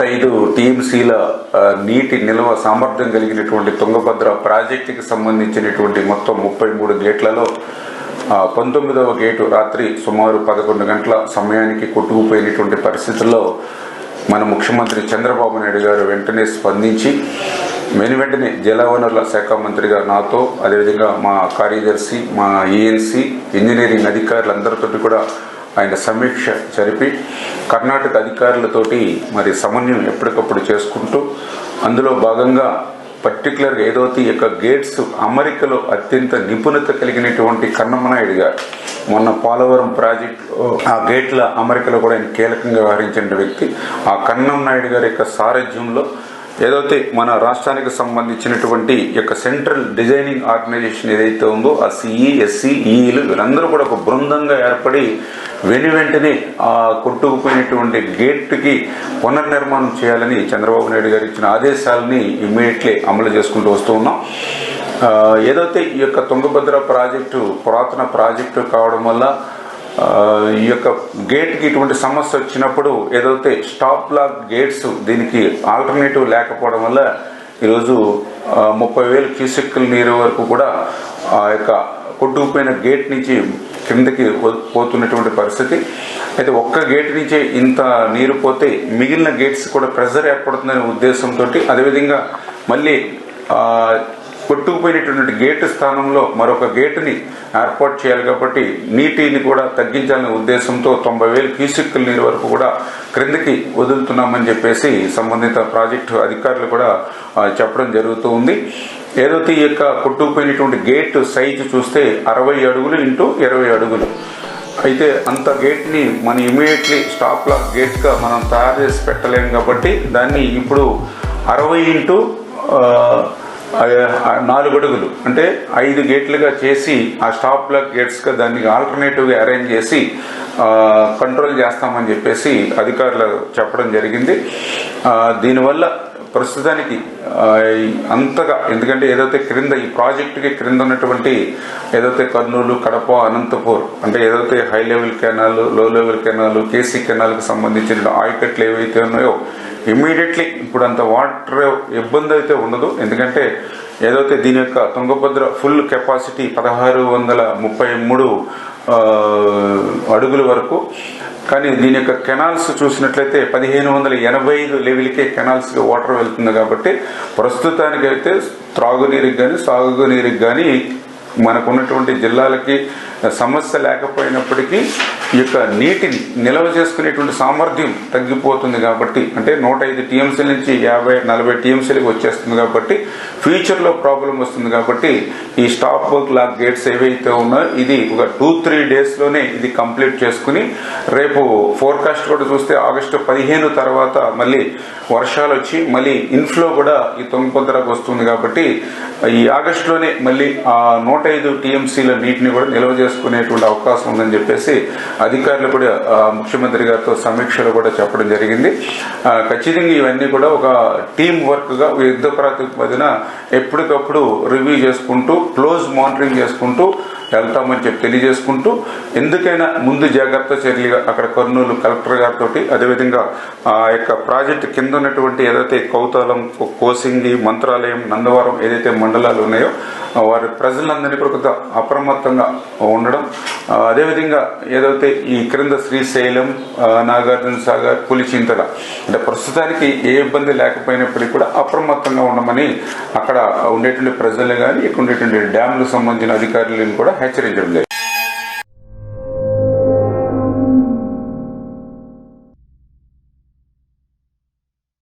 105 టీఎంసీల నీటి నిల్వ సామర్థ్యం కలిగినటువంటి తుంగభద్ర ప్రాజెక్టుకి సంబంధించినటువంటి మొత్తం 33 గేట్లలో 19వ గేటు రాత్రి సుమారు 11 గంటల సమయానికి కొట్టుకుపోయినటువంటి పరిస్థితుల్లో మన ముఖ్యమంత్రి చంద్రబాబు నాయుడు గారు వెంటనే స్పందించి వెంటనే జలవనరుల శాఖ మంత్రిగా నాతో, అదేవిధంగా మా కార్యదర్శి, మా ఈఎన్సీ ఇంజనీరింగ్ అధికారులందరితో కూడా ఆయన సమీక్ష జరిపి కర్ణాటక అధికారులతోటి మరి సమన్వయం ఎప్పటికప్పుడు చేసుకుంటూ అందులో భాగంగా పర్టికులర్గా ఏదైతే ఈ యొక్క గేట్స్ అమరికలో అత్యంత నిపుణత కలిగినటువంటి కన్నమనాయుడు గారు మొన్న పోలవరం ప్రాజెక్టు ఆ గేట్ల అమరికలో కూడా ఆయన కీలకంగా వ్యవహరించిన వ్యక్తి. ఆ కన్నమనాయుడు గారి యొక్క సారథ్యంలో ఏదైతే మన రాష్ట్రానికి సంబంధించినటువంటి యొక్క సెంట్రల్ డిజైనింగ్ ఆర్గనైజేషన్ ఏదైతే ఉందో ఆ సిఈ, ఎస్సీ, ఈఈలు వీరందరూ కూడా ఒక బృందంగా ఏర్పడి వెంటనే ఆ కొట్టుకుపోయినటువంటి గేట్కి పునర్నిర్మాణం చేయాలని చంద్రబాబు నాయుడు గారు ఇచ్చిన ఆదేశాలని ఇమ్మీడియట్లీ అమలు చేసుకుంటూ వస్తూ ఉన్నాం. ఏదైతే ఈ యొక్క తుంగభద్ర ప్రాజెక్టు పురాతన ప్రాజెక్టు కావడం వల్ల ఈ యొక్క గేట్కి ఇటువంటి సమస్య వచ్చినప్పుడు ఏదైతే స్టాప్ లాక్ గేట్స్ దీనికి ఆల్టర్నేటివ్ లేకపోవడం వల్ల ఈరోజు 30,000 క్యూసెక్కుల నీరు వరకు కూడా ఆ యొక్క కొట్టుకుపోయిన గేట్ నుంచి కిందకి పోతున్నటువంటి పరిస్థితి. అయితే ఒక్క గేట్ నుంచే ఇంత నీరు పోతే మిగిలిన గేట్స్ కూడా ప్రెషర్ ఏర్పడుతుందనే ఉద్దేశంతో, అదేవిధంగా మళ్ళీ కొట్టుకుపోయినటువంటి గేటు స్థానంలో మరొక గేటుని ఏర్పాటు చేయాలి కాబట్టి నీటిని కూడా తగ్గించాలనే ఉద్దేశంతో 90,000 క్యూసెక్కుల నీరు వరకు కూడా క్రిందకి వదులుతున్నామని చెప్పేసి సంబంధిత ప్రాజెక్టు అధికారులు కూడా చెప్పడం జరుగుతూ ఉంది. ఏదైతే ఈ యొక్క కొట్టుకుపోయినటువంటి గేట్ సైజు చూస్తే 60 అడుగులు ఇంటూ 20 అడుగులు. అయితే అంత గేట్ని మనం ఇమీడియట్లీ స్టాప్ లాక్ గేట్గా మనం తయారు చేసి పెట్టలేము కాబట్టి దాన్ని ఇప్పుడు 60 ఇంటూ 4 అడుగులు అంటే 5 గేట్లుగా చేసి ఆ స్టాప్ లాక్ గేట్స్గా దాన్ని ఆల్టర్నేటివ్గా అరేంజ్ చేసి కంట్రోల్ చేస్తామని చెప్పేసి అధికారులు చెప్పడం జరిగింది. దీనివల్ల ప్రస్తుతానికి అంతగా, ఎందుకంటే ఏదైతే క్రింద ఈ ప్రాజెక్టుకి క్రింద ఉన్నటువంటి ఏదైతే కర్నూలు, కడప, అనంతపూర్ అంటే ఏదైతే హై లెవెల్ కెనాల్, లో లెవెల్ కెనాల్, కేసీ కెనాల్కి సంబంధించిన ఆయకట్లు ఏవైతే ఉన్నాయో ఇమ్మీడియట్లీ ఇప్పుడు అంత వాటర్ ఇబ్బంది అయితే ఉండదు. ఎందుకంటే ఏదైతే దీని యొక్క తుంగభద్ర ఫుల్ కెపాసిటీ 1633 అడుగుల వరకు, కానీ దీని యొక్క కెనాల్స్ చూసినట్లయితే 1585 లెవెల్కే కెనాల్స్కి వాటర్ వెళ్తుంది కాబట్టి ప్రస్తుతానికైతే త్రాగునీరుకి కానీ సాగునీరుకి కానీ మనకున్నటువంటి జిల్లాలకి సమస్య లేకపోయినప్పటికీ ఈ యొక్క నీటిని నిల్వ చేసుకునేటువంటి సామర్థ్యం తగ్గిపోతుంది కాబట్టి, అంటే 105 టీఎంసీల నుంచి 50-40 టీఎంసీలకు వచ్చేస్తుంది కాబట్టి ఫ్యూచర్లో ప్రాబ్లం వస్తుంది కాబట్టి ఈ స్టాప్ లాక్ గేట్స్ ఏవైతే ఉన్నాయో ఇది ఒక 2-3 డేస్లోనే ఇది కంప్లీట్ చేసుకుని రేపు ఫోర్కాస్ట్ కూడా చూస్తే ఆగస్టు 15 తర్వాత మళ్ళీ వర్షాలు వచ్చి మళ్ళీ ఇన్ఫ్లో కూడా ఈ తుంగభద్రకు వస్తుంది కాబట్టి ఈ ఆగస్టులోనే మళ్ళీ 105 టీఎంసీల నీటిని కూడా నిల్వ చేసుకునేటువంటి అవకాశం ఉందని చెప్పేసి అధికారులు కూడా ముఖ్యమంత్రి గారితో సమీక్షలో కూడా చెప్పడం జరిగింది. ఖచ్చితంగా ఇవన్నీ కూడా ఒక టీం వర్క్గా యుద్ధ ప్రాతిపదికన ఎప్పటికప్పుడు రివ్యూ చేసుకుంటూ క్లోజ్ మానిటరింగ్ చేసుకుంటూ వెళ్తామని చెప్పి తెలియజేసుకుంటూ, ఎందుకైనా ముందు జాగ్రత్త చర్యలుగా అక్కడ కర్నూలు కలెక్టర్ గారితో, అదేవిధంగా ఆ యొక్క ప్రాజెక్టు కింద ఉన్నటువంటి ఏదైతే కౌతాలం, కోసింగి, మంత్రాలయం, నందవరం ఏదైతే మండలాలు ఉన్నాయో వారి ప్రజలందరినీ కూడా అప్రమత్తంగా ఉండడం, అదేవిధంగా ఏదైతే ఈ క్రింద శ్రీశైలం, నాగార్జున సాగర్, పులిచింతల అంటే ప్రస్తుతానికి ఏ ఇబ్బంది లేకపోయినప్పటికీ కూడా అప్రమత్తంగా ఉండమని అక్కడ ఉండేటువంటి ప్రజలు కానీ ఇక్కడ ఉండేటువంటి డ్యాములకు సంబంధించిన అధికారులను కూడా హెచ్చరించడం లేదు.